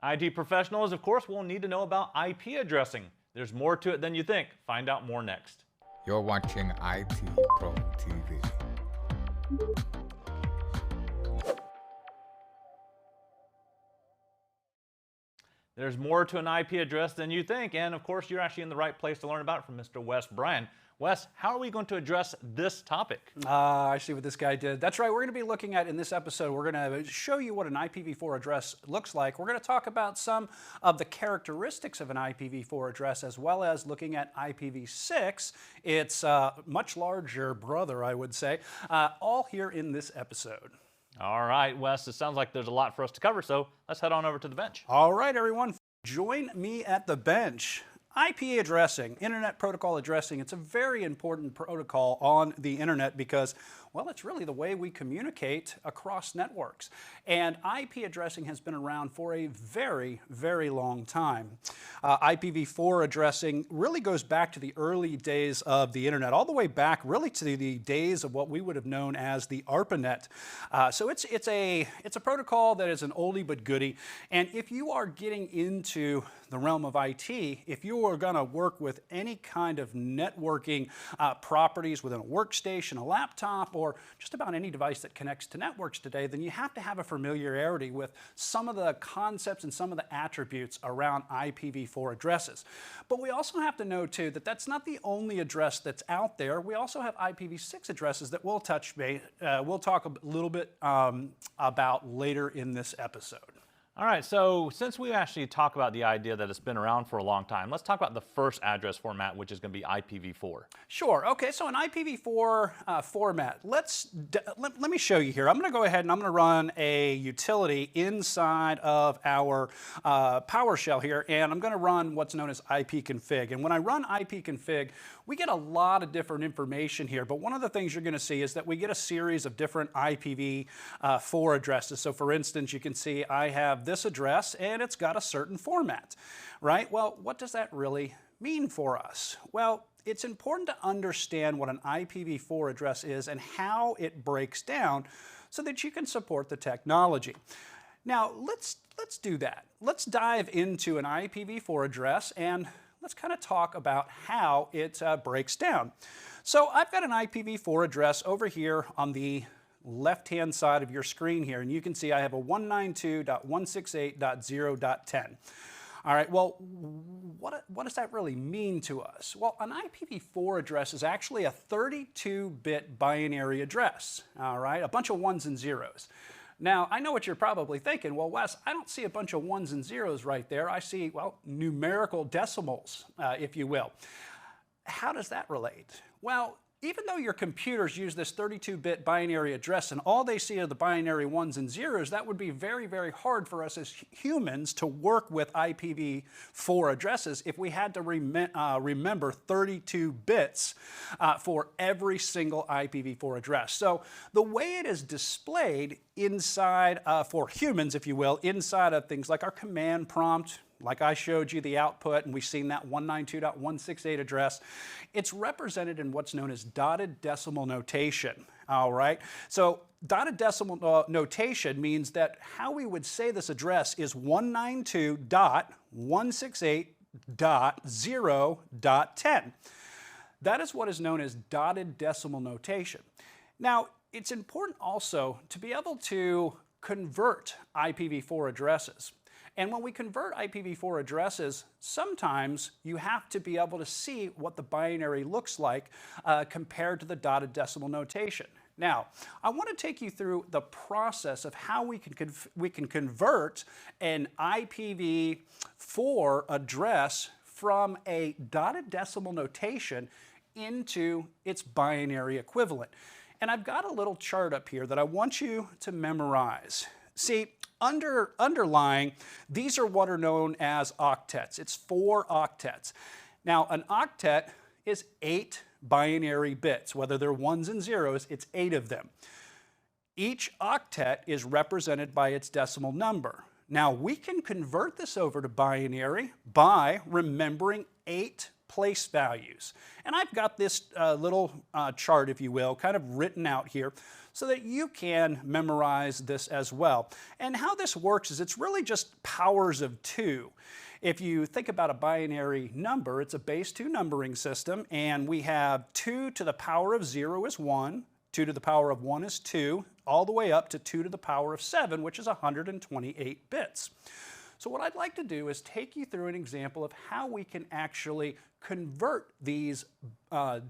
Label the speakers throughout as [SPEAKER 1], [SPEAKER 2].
[SPEAKER 1] IT professionals, of course, will need to know about IP addressing. There's more to it than you think. Find out more next.
[SPEAKER 2] You're watching IT Pro TV.
[SPEAKER 1] There's more to an IP address than you think, and of course, you're actually in the right place to learn about it from Mr. Wes Bryan. Wes, how are we going to address this topic?
[SPEAKER 3] I see what this guy did. That's right. We're going to be looking at, in this episode, we're going to show you what an IPv4 address looks like. We're going to talk about some of the characteristics of an IPv4 address, as well as looking at IPv6, its much larger brother, I would say, all here in this episode.
[SPEAKER 1] All right, Wes, it sounds like there's a lot for us to cover, so let's head on over to the bench.
[SPEAKER 3] All right, everyone, join me at the bench. IP addressing, Internet Protocol Addressing, it's a very important protocol on the Internet because, well, it's really the way we communicate across networks. And IP addressing has been around for a very, very long time. IPv4 addressing really goes back to the early days of the Internet, all the way back really to the days of what we would have known as the ARPANET. So it's a protocol that is an oldie but goodie. And if you are getting into the realm of IT, if you are going to work with any kind of networking properties within a workstation, a laptop, or just about any device that connects to networks today, then you have to have a familiarity with some of the concepts and some of the attributes around IPv4 addresses. But we also have to know, too, that that's not the only address that's out there. We also have IPv6 addresses that we'll talk a little bit about later in this episode.
[SPEAKER 1] All right, so since we actually talk about the idea that it's been around for a long time, let's talk about the first address format, which is going to be IPv4.
[SPEAKER 3] Sure. Okay, so an IPv4 format, let me show you here. I'm going to go ahead and I'm going to run a utility inside of our PowerShell here, and I'm going to run what's known as ipconfig. And when I run ipconfig, we get a lot of different information here, but one of the things you're going to see is that we get a series of different IPv4 addresses. So for instance, you can see I have this address and it's got a certain format, right? Well, what does that really mean for us? Well, it's important to understand what an IPv4 address is and how it breaks down so that you can support the technology. Now, let's do that. Let's dive into an IPv4 address and let's kind of talk about how it breaks down. So I've got an IPv4 address over here on the left-hand side of your screen here, and you can see I have a 192.168.0.10. All right, well, what does that really mean to us? Well, an IPv4 address is actually a 32-bit binary address, all right, a bunch of ones and zeros. Now, I know what you're probably thinking. Well, Wes, I don't see a bunch of ones and zeros right there. I see, well, numerical decimals, if you will. How does that relate? Well, even though your computers use this 32-bit binary address and all they see are the binary ones and zeros, that would be very, very hard for us as humans to work with IPv4 addresses if we had to remember 32 bits for every single IPv4 address. So the way it is displayed inside, for humans, if you will, inside of things like our command prompt, like I showed you the output, and we've seen that 192.168 address, it's represented in what's known as dotted decimal notation, all right? So dotted decimal notation means that how we would say this address is 192.168.0.10. That is what is known as dotted decimal notation. Now, it's important also to be able to convert IPv4 addresses. And when we convert IPv4 addresses, sometimes you have to be able to see what the binary looks like compared to the dotted decimal notation. Now, I want to take you through the process of how we can convert an IPv4 address from a dotted decimal notation into its binary equivalent. And I've got a little chart up here that I want you to memorize. See, underlying, these are what are known as octets. It's 4 octets. Now, an octet is 8 binary bits. Whether they're ones and zeros, it's 8 of them. Each octet is represented by its decimal number. Now, we can convert this over to binary by remembering 8 place values. And I've got this little chart, if you will, kind of written out here so that you can memorize this as well. And how this works is it's really just powers of 2. If you think about a binary number, it's a base 2 numbering system, and we have 2 to the power of 0 is 1, 2 to the power of 1 is 2, all the way up to 2 to the power of 7, which is 128 bits. So what I'd like to do is take you through an example of how we can actually convert these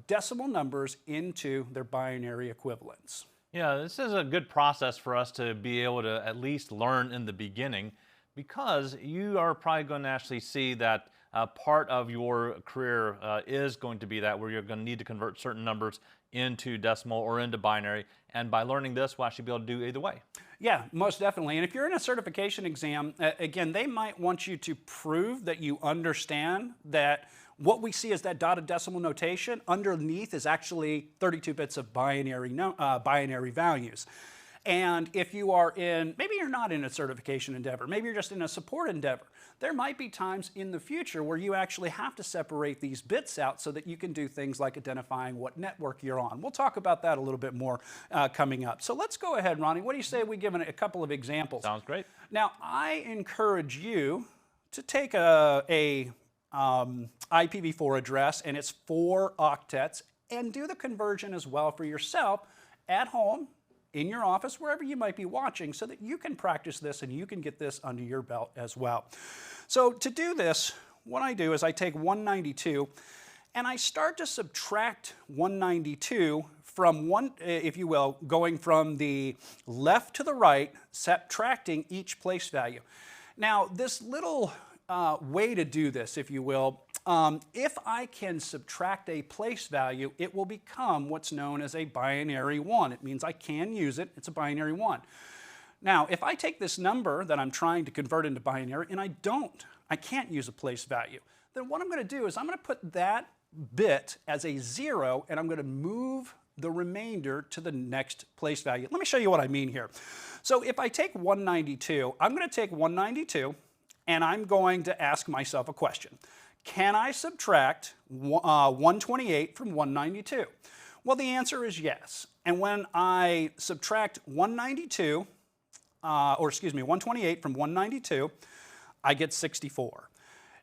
[SPEAKER 3] decimal numbers into their binary equivalents.
[SPEAKER 1] Yeah, this is a good process for us to be able to at least learn in the beginning, because you are probably going to actually see that part of your career is going to be that where you're going to need to convert certain numbers into decimal or into binary, and by learning this, we'll actually be able to do either way.
[SPEAKER 3] Yeah, most definitely. And if you're in a certification exam, again, they might want you to prove that you understand that what we see as that dotted decimal notation underneath is actually 32 bits of binary values. And if you are in, maybe you're not in a certification endeavor, maybe you're just in a support endeavor, there might be times in the future where you actually have to separate these bits out so that you can do things like identifying what network you're on. We'll talk about that a little bit more coming up. So let's go ahead, Ronnie. What do you say we give a couple of examples?
[SPEAKER 1] Sounds great.
[SPEAKER 3] Now, I encourage you to take a IPv4 address and its 4 octets and do the conversion as well for yourself at home, in your office, wherever you might be watching, so that you can practice this and you can get this under your belt as well. So to do this, what I do is I take 192 and I start to subtract 192 from if you will, going from the left to the right, subtracting each place value. Now, this little way to do this, if you will, if I can subtract a place value, it will become what's known as a binary 1. It means I can use it. It's a binary 1. Now, if I take this number that I'm trying to convert into binary and I can't use a place value, then what I'm going to do is I'm going to put that bit as a 0 and I'm going to move the remainder to the next place value. Let me show you what I mean here. So if I take 192, I'm going to take 192 and I'm going to ask myself a question. Can I subtract 128 from 192? Well, the answer is yes. And when I subtract 128 from 192, I get 64.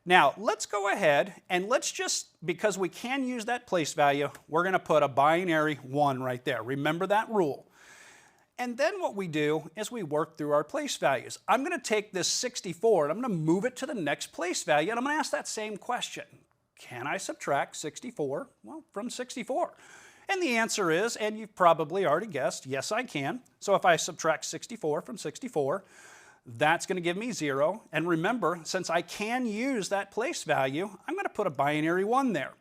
[SPEAKER 3] Now, let's go ahead and let's just, because we can use that place value, we're going to put a binary 1 right there. Remember that rule. And then what we do is we work through our place values. I'm going to take this 64 and I'm going to move it to the next place value, and I'm going to ask that same question. Can I subtract 64, from 64? And the answer is, and you've probably already guessed, yes, I can. So if I subtract 64 from 64, that's going to give me 0. And remember, since I can use that place value, I'm going to put a binary 1 there.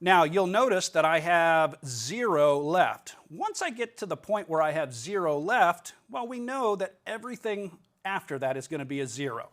[SPEAKER 3] Now, you'll notice that I have 0 left. Once I get to the point where I have 0 left, well, we know that everything after that is going to be a 0.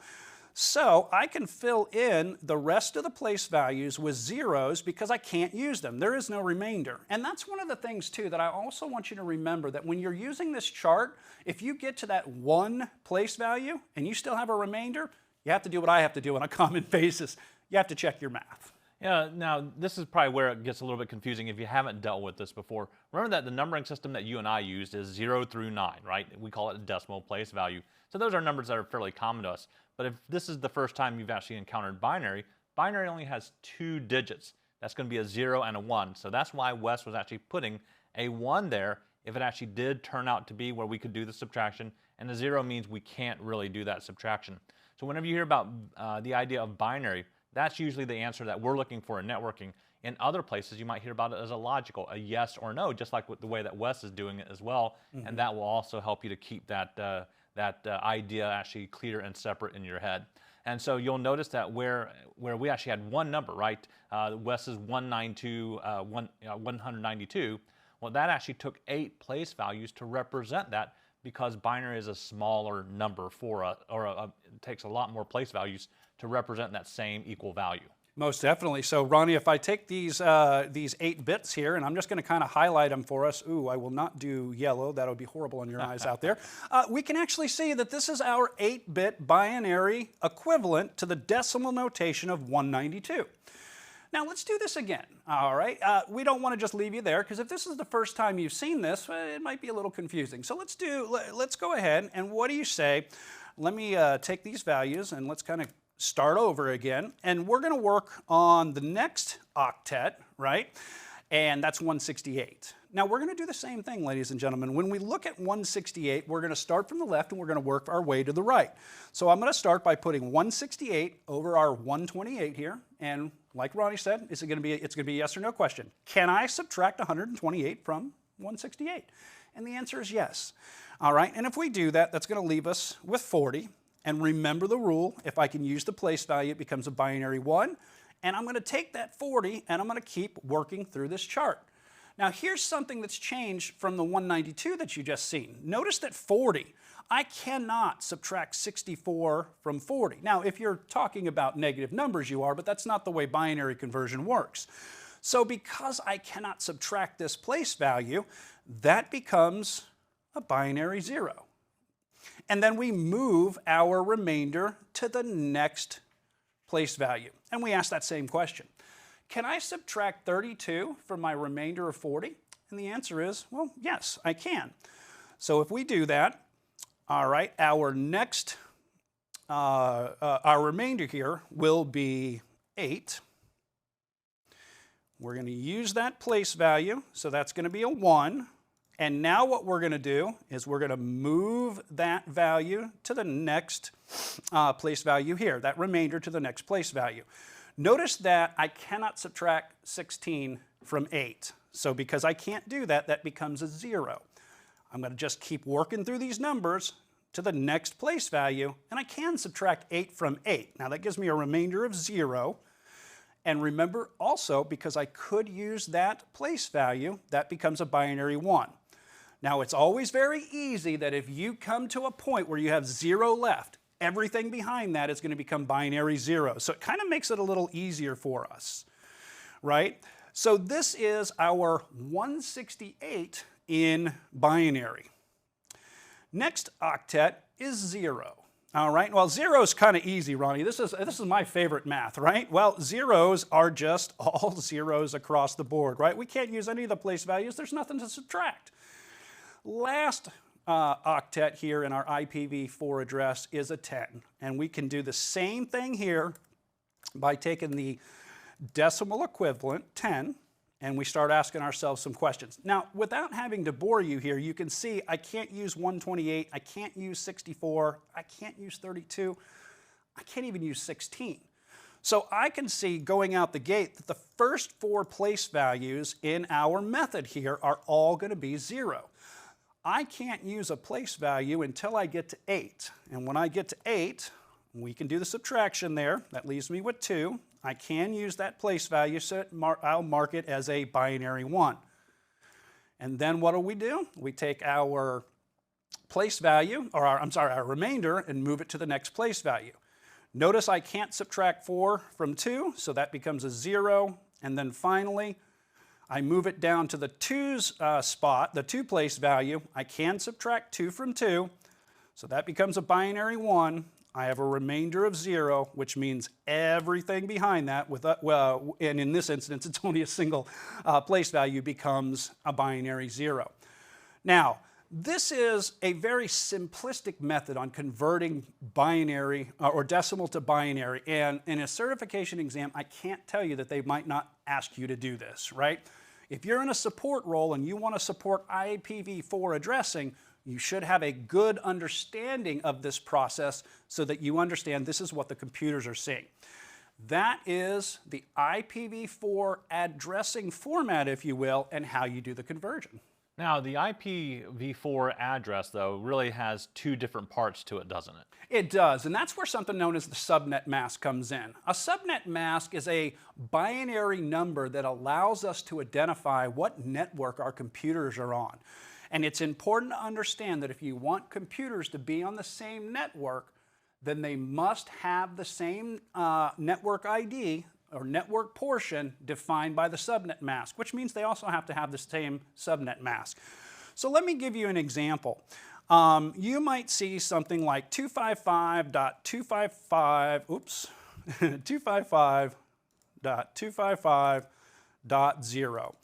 [SPEAKER 3] So I can fill in the rest of the place values with zeros because I can't use them. There is no remainder. And that's one of the things, too, that I also want you to remember, that when you're using this chart, if you get to that 1 place value and you still have a remainder, you have to do what I have to do on a common basis. You have to check your math.
[SPEAKER 1] Yeah, now this is probably where it gets a little bit confusing if you haven't dealt with this before. Remember that the numbering system that you and I used is 0 through 9, right? We call it a decimal place value. So those are numbers that are fairly common to us. But if this is the first time you've actually encountered binary, binary only has 2 digits. That's going to be a 0 and a 1. So that's why Wes was actually putting a 1 there if it actually did turn out to be where we could do the subtraction. And a 0 means we can't really do that subtraction. So whenever you hear about the idea of binary, that's usually the answer that we're looking for in networking. In other places, you might hear about it as a logical, a yes or no, just like with the way that Wes is doing it as well. And that will also help you to keep that, idea actually clear and separate in your head. And so you'll notice that where we actually had one number, right? Wes's 192, well, that actually took 8 place values to represent that, because binary is a smaller number for us, it takes a lot more place values to represent that same equal value.
[SPEAKER 3] Most definitely. So, Ronnie, if I take these 8 bits here, and I'm just going to kind of highlight them for us. Ooh, I will not do yellow. That would be horrible on your eyes out there. We can actually see that this is our 8-bit binary equivalent to the decimal notation of 192. Now let's do this again, all right? We don't want to just leave you there, because if this is the first time you've seen this, it might be a little confusing. So let's go ahead, and what do you say? Let me take these values and let's kind of start over again. And we're going to work on the next octet, right? And that's 168. Now we're going to do the same thing, ladies and gentlemen. When we look at 168, we're going to start from the left and we're going to work our way to the right. So I'm going to start by putting 168 over our 128 here. And like Ronnie said, it's going to be a yes or no question. Can I subtract 128 from 168? And the answer is yes. All right, and if we do that, that's going to leave us with 40. And remember the rule, if I can use the place value, it becomes a binary 1. And I'm going to take that 40 and I'm going to keep working through this chart. Now here's something that's changed from the 192 that you just seen. Notice that 40, I cannot subtract 64 from 40. Now if you're talking about negative numbers you are, but that's not the way binary conversion works. So because I cannot subtract this place value, that becomes a binary 0. And then we move our remainder to the next place value. And we ask that same question. Can I subtract 32 from my remainder of 40? And the answer is, well, yes, I can. So if we do that, all right, our next, our remainder here will be 8. We're going to use that place value, so that's going to be a 1. And now what we're going to do is we're going to move that value to the next place value here, that remainder to the next place value. Notice that I cannot subtract 16 from 8. So because I can't do that, that becomes a 0. I'm going to just keep working through these numbers to the next place value, and I can subtract 8 from 8. Now that gives me a remainder of 0. And remember also, because I could use that place value, that becomes a binary 1. Now it's always very easy that if you come to a point where you have 0 left, everything behind that is going to become binary 0. So it kind of makes it a little easier for us, right? So this is our 168 in binary. Next octet is 0. All right, well, 0 is kind of easy, Ronnie. This is my favorite math, right? Well, zeros are just all zeros across the board, right? We can't use any of the place values. There's nothing to subtract. Last octet here in our IPv4 address is a 10. And we can do the same thing here by taking the decimal equivalent, 10, and we start asking ourselves some questions. Now, without having to bore you here, you can see I can't use 128, I can't use 64, I can't use 32, I can't even use 16. So I can see going out the gate that the first 4 place values in our method here are all going to be 0. I can't use a place value until I get to 8. And when I get to 8, we can do the subtraction there. That leaves me with 2. I can use that place value, so I'll mark it as a binary 1. And then what do? We take our place value, or our remainder, and move it to the next place value. Notice I can't subtract 4 from 2, so that becomes a 0. And then finally, I move it down to the 2's spot, the 2 place value. I can subtract 2 from 2, so that becomes a binary 1. I have a remainder of 0, which means everything behind that, and in this instance, it's only a single place value, becomes a binary 0. Now, this is a very simplistic method on converting binary or decimal to binary, and in a certification exam, I can't tell you that they might not ask you to do this, right? If you're in a support role and you want to support IPv4 addressing, you should have a good understanding of this process so that you understand this is what the computers are seeing. That is the IPv4 addressing format, if you will, and how you do the conversion.
[SPEAKER 1] Now, the IPv4 address, though, really has 2 different parts to it, doesn't it?
[SPEAKER 3] It does, and that's where something known as the subnet mask comes in. A subnet mask is a binary number that allows us to identify what network our computers are on. And it's important to understand that if you want computers to be on the same network, then they must have the same network ID or network portion defined by the subnet mask, which means they also have to have the same subnet mask. So let me give you an example. You might see something like 255.255, oops, 255 192.168.255.0.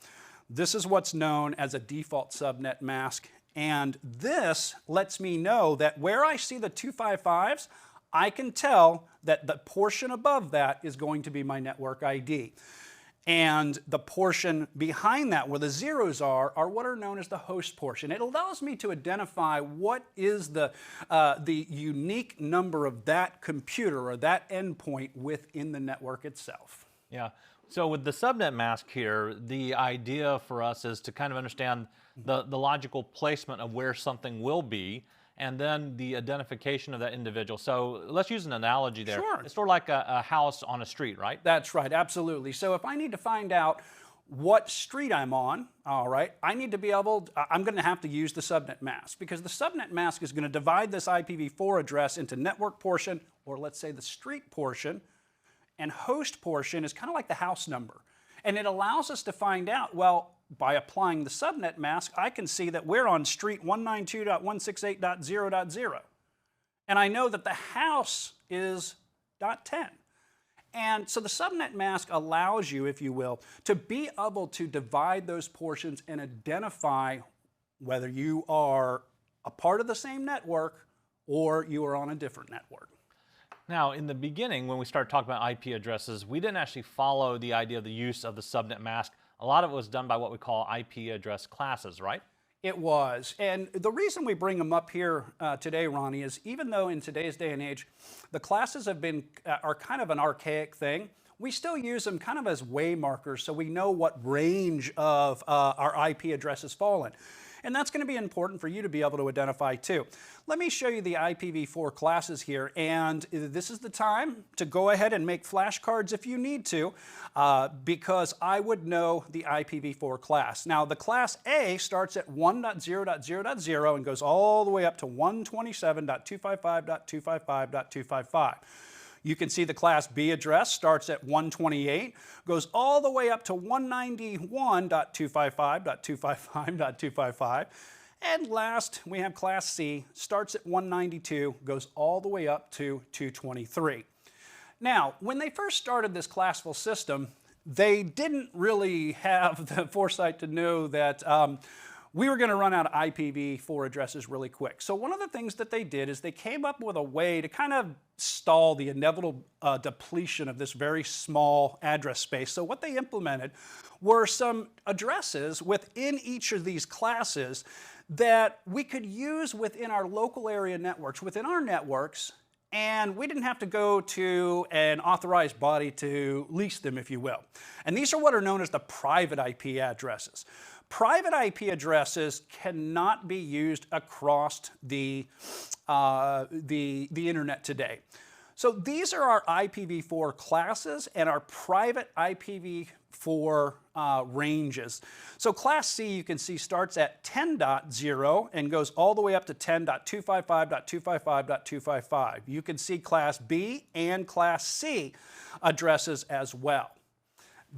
[SPEAKER 3] This is what's known as a default subnet mask, and this lets me know that where I see the 255s, I can tell that the portion above that is going to be my network ID. And the portion behind that, where the zeros are what are known as the host portion. It allows me to identify what is the unique number of that computer or that endpoint within the network itself.
[SPEAKER 1] Yeah. So with the subnet mask here, the idea for us is to kind of understand the logical placement of where something will be, and then the identification of that individual. So let's use an analogy there.
[SPEAKER 3] Sure.
[SPEAKER 1] It's sort of like a house on a street, right?
[SPEAKER 3] That's right, absolutely. So if I need to find out what street I'm on, all right, I'm going to have to use the subnet mask, because the subnet mask is going to divide this IPv4 address into network portion, or let's say the street portion, and host portion is kind of like the house number. And it allows us to find out, well, by applying the subnet mask, I can see that we're on street 192.168.0.0. And I know that the house is .10. And so the subnet mask allows you, if you will, to be able to divide those portions and identify whether you are a part of the same network or you are on a different network.
[SPEAKER 1] Now, in the beginning, when we started talking about IP addresses, we didn't actually follow the idea of the use of the subnet mask. A lot of it was done by what we call IP address classes, right?
[SPEAKER 3] It was. And the reason we bring them up here today, Ronnie, is even though in today's day and age, the classes are kind of an archaic thing, we still use them kind of as way markers so we know what range of our IP addresses fall in. And that's going to be important for you to be able to identify too. Let me show you the IPv4 classes here, and this is the time to go ahead and make flashcards if you need to, because I would know the IPv4 class. Now, the class A starts at 1.0.0.0 and goes all the way up to 127.255.255.255. You can see the class B address starts at 128, goes all the way up to 191.255.255.255. And last, we have class C, starts at 192, goes all the way up to 223. Now, when they first started this classful system, they didn't really have the foresight to know that we were going to run out of IPv4 addresses really quick. So one of the things that they did is they came up with a way to kind of stall the inevitable depletion of this very small address space. So what they implemented were some addresses within each of these classes that we could use within our local area networks, within our networks, and we didn't have to go to an authorized body to lease them, if you will. And these are what are known as the private IP addresses. Private IP addresses cannot be used across the internet today. So these are our IPv4 classes and our private IPv4 ranges. So class C, you can see, starts at 10.0 and goes all the way up to 10.255.255.255. You can see class B and class C addresses as well.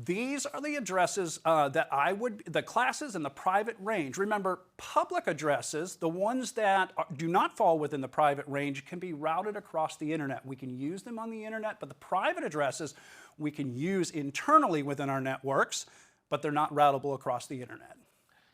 [SPEAKER 3] These are the addresses the classes in the private range. Remember, public addresses, the ones that do not fall within the private range, can be routed across the internet. We can use them on the internet, but the private addresses we can use internally within our networks, but they're not routable across the internet.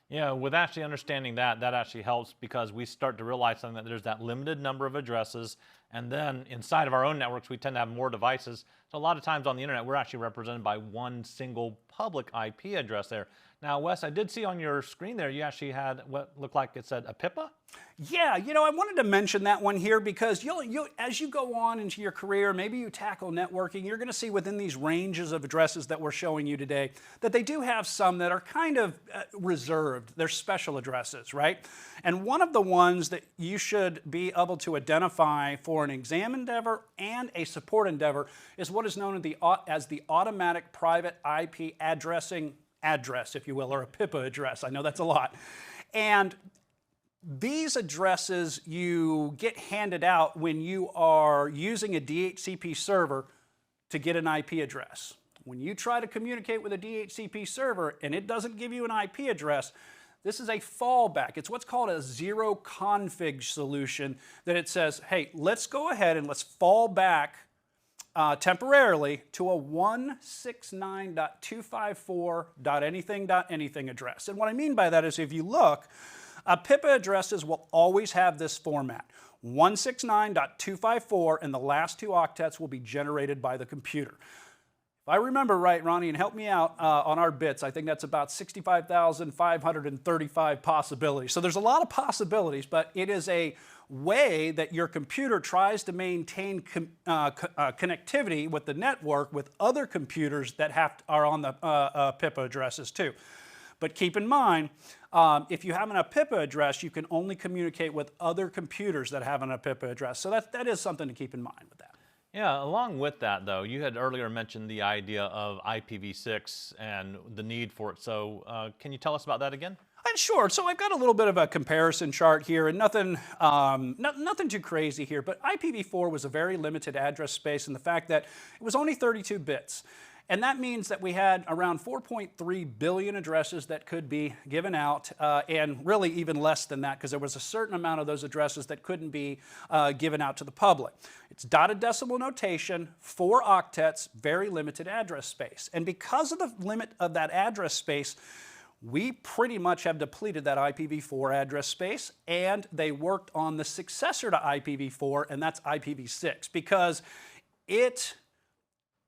[SPEAKER 1] Yeah, with actually understanding that actually helps, because we start to realize something, that there's that limited number of addresses, and then inside of our own networks we tend to have more devices. So a lot of times on the internet we're actually represented by one single public IP address there. Now, Wes, I did see on your screen there you actually had what looked like it said a PIPA?
[SPEAKER 3] Yeah, you know, I wanted to mention that one here because as you go on into your career, maybe you tackle networking, you're going to see within these ranges of addresses that we're showing you today that they do have some that are kind of reserved. They're special addresses, right? And one of the ones that you should be able to identify for an exam endeavor and a support endeavor is what is known as the automatic private IP addressing address, if you will, or a PIPA address. I know that's a lot. And these addresses you get handed out when you are using a DHCP server to get an IP address. When you try to communicate with a DHCP server and it doesn't give you an IP address, this is a fallback. It's what's called a zero config solution, that it says, hey, let's go ahead and let's fall back temporarily to a 169.254.anything.anything address. And what I mean by that is if you look, PIPA addresses will always have this format. 169.254 and the last two octets will be generated by the computer. If I remember right, Ronnie, and help me out on our bits, I think that's about 65,535 possibilities. So there's a lot of possibilities, but it is a way that your computer tries to maintain connectivity with the network with other computers that are on the PIPA addresses too. But keep in mind, if you have a PIPA address, you can only communicate with other computers that have a PIPA address. So that is something to keep in mind with that.
[SPEAKER 1] Yeah, along with that though, you had earlier mentioned the idea of IPv6 and the need for it. So can you tell us about that again?
[SPEAKER 3] Sure. So I've got a little bit of a comparison chart here, and nothing too crazy here, but IPv4 was a very limited address space in the fact that it was only 32 bits. And that means that we had around 4.3 billion addresses that could be given out, and really even less than that because there was a certain amount of those addresses that couldn't be given out to the public. It's dotted decimal notation, 4 octets, very limited address space. And because of the limit of that address space, we pretty much have depleted that IPv4 address space, and they worked on the successor to IPv4, and that's IPv6, because it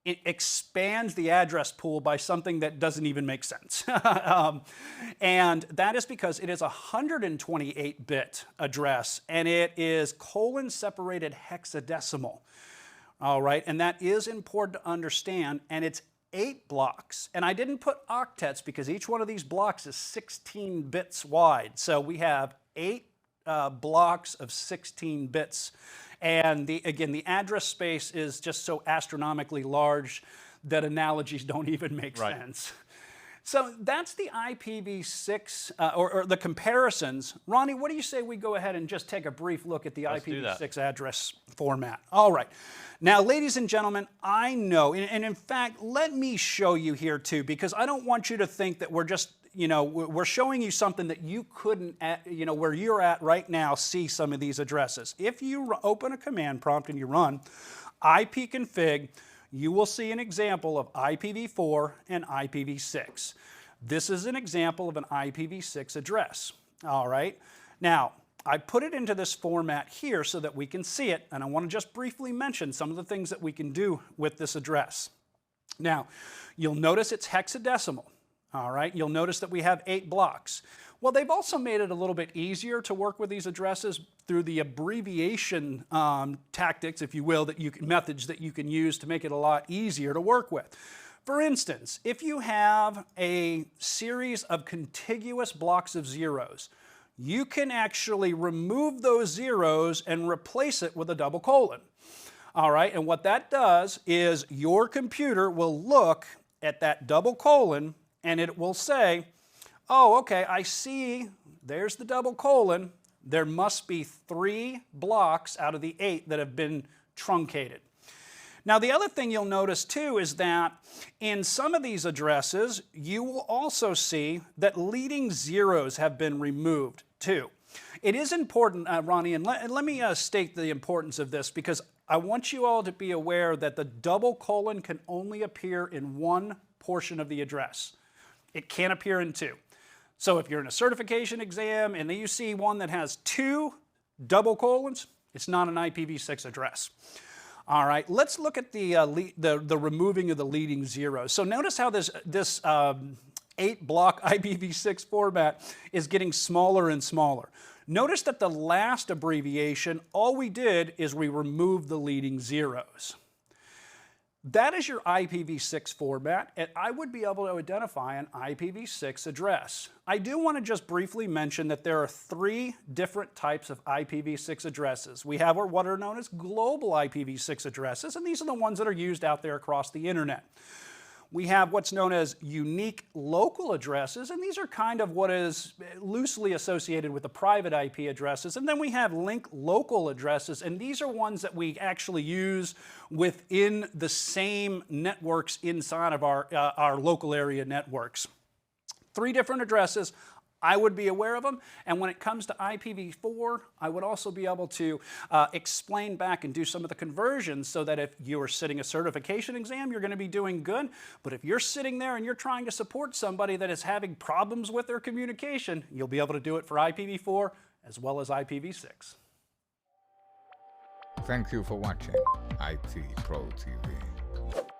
[SPEAKER 3] expands the address pool by something that doesn't even make sense. And that is because it is a 128-bit address, and it is colon-separated hexadecimal. All right, and that is important to understand, and it's 8 blocks. And I didn't put octets because each one of these blocks is 16 bits wide. So we have 8 blocks of 16 bits. And again, the address space is just so astronomically large that analogies don't even make sense. So that's the IPv6, or the comparisons. Ronnie, what do you say we go ahead and just take a brief look at the IPv6 address format? All right. Now, ladies and gentlemen, I know, and in fact, let me show you here too, because I don't want you to think that we're just, we're showing you something that you couldn't, where you're at right now, see some of these addresses. If you open a command prompt and you run ipconfig, you will see an example of IPv4 and IPv6. This is an example of an IPv6 address. All right. Now, I put it into this format here so that we can see it, and I want to just briefly mention some of the things that we can do with this address. Now, you'll notice it's hexadecimal. All right, you'll notice that we have 8 blocks. Well, they've also made it a little bit easier to work with these addresses through the abbreviation tactics, if you will, methods that you can use to make it a lot easier to work with. For instance, if you have a series of contiguous blocks of zeros, you can actually remove those zeros and replace it with a double colon. All right, and what that does is your computer will look at that double colon and it will say, oh, okay, I see, there's the double colon. There must be 3 blocks out of the 8 that have been truncated. Now, the other thing you'll notice too is that in some of these addresses, you will also see that leading zeros have been removed too. It is important, Ronnie, and let me state the importance of this, because I want you all to be aware that the double colon can only appear in one portion of the address. It can't appear in 2. So if you're in a certification exam and then you see one that has 2 double colons, it's not an IPv6 address. All right, let's look at the removing of the leading zeros. So notice how this 8-block IPv6 format is getting smaller and smaller. Notice that the last abbreviation, all we did is we removed the leading zeros. That is your IPv6 format, and I would be able to identify an IPv6 address. I do want to just briefly mention that there are 3 different types of IPv6 addresses. We have what are known as global IPv6 addresses, and these are the ones that are used out there across the internet. We have what's known as unique local addresses, and these are kind of what is loosely associated with the private IP addresses. And then we have link local addresses, and these are ones that we actually use within the same networks inside of our local area networks. 3 different addresses. I would be aware of them. And when it comes to IPv4, I would also be able to explain back and do some of the conversions so that if you are sitting a certification exam, you're going to be doing good. But if you're sitting there and you're trying to support somebody that is having problems with their communication, you'll be able to do it for IPv4 as well as IPv6.
[SPEAKER 2] Thank you for watching IT Pro TV.